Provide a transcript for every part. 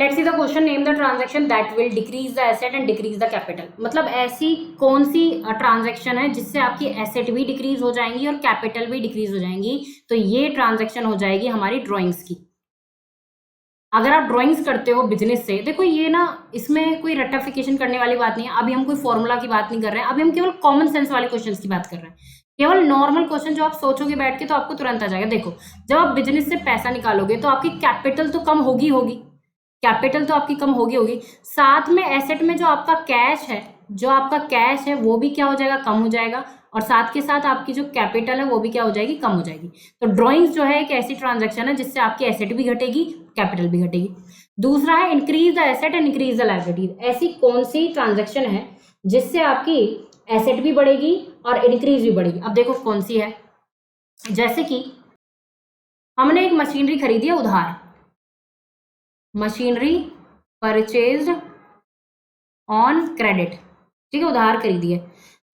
Let's see the question, name the transaction that will decrease the asset and decrease the capital. मतलब ऐसी कौन सी transaction है जिससे आपकी एसेट भी डिक्रीज हो जाएंगी और कैपिटल भी डिक्रीज हो जाएंगी। तो ये ट्रांजैक्शन हो जाएगी हमारी ड्राइंग्स की। अगर आप ड्राइंग्स करते हो बिजनेस से, देखो ये ना, इसमें कोई रटिफिकेशन करने वाली बात नहीं है। अभी हम कोई फॉर्मूला की बात नहीं कर रहे हैं, अभी हम केवल कॉमन सेंस वाले क्वेश्चंस की बात कर रहे हैं। केवल नॉर्मल क्वेश्चन जो आप सोचोगे बैठ के तो आपको तुरंत आ जाएगा। देखो, जब आप बिजनेस से पैसा निकालोगे तो आपकी कैपिटल तो कम होगी, कैपिटल तो आपकी कम होगी, साथ में एसेट में जो आपका कैश है वो भी क्या हो जाएगा, कम हो जाएगा, और साथ के साथ आपकी जो कैपिटल है वो भी क्या हो जाएगी, कम हो जाएगी। तो ड्राइंग्स जो है एक ऐसी ट्रांजैक्शन है जिससे आपकी एसेट भी घटेगी, कैपिटल भी घटेगी। दूसरा है increase the asset and increase the liability. ऐसी कौन सी ट्रांजैक्शन है जिससे आपकी एसेट भी बढ़ेगी और इंक्रीज भी बढ़ेगी। अब देखो कौन सी है, जैसे कि हमने एक मशीनरी खरीदी है उधार, मशीनरी परचेज्ड ऑन क्रेडिट, ठीक है, उधार खरीदी है।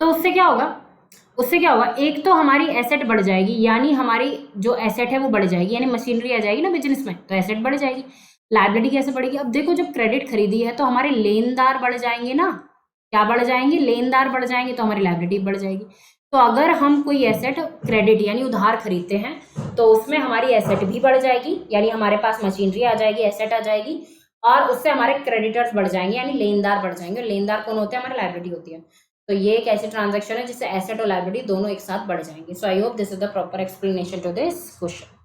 तो उससे क्या होगा, एक तो हमारी एसेट बढ़ जाएगी, यानी हमारी जो एसेट है वो बढ़ जाएगी, यानी मशीनरी आ जाएगी ना बिजनेस में, तो एसेट बढ़ जाएगी। लायबिलिटी कैसे बढ़ेगी, अब देखो जब क्रेडिट खरीदी है तो हमारे लेनदार बढ़ जाएंगे ना, क्या बढ़ जाएंगे, लेनदार बढ़ जाएंगे, तो हमारी लायबिलिटी बढ़ जाएगी। तो अगर हम कोई एसेट क्रेडिट यानी उधार खरीदते हैं तो उसमें हमारी एसेट भी बढ़ जाएगी, यानी हमारे पास मशीनरी आ जाएगी, एसेट आ जाएगी, और उससे हमारे क्रेडिटर्स बढ़ जाएंगे, यानी लेनदार बढ़ जाएंगे। और लेनदार कौन होते हैं, हमारी लायबिलिटी होती है। तो ये एक ऐसी ट्रांजैक्शन है जिससे एसेट और लायबिलिटी दोनों एक साथ बढ़ जाएंगे। So I hope this is the proper explanation to this question.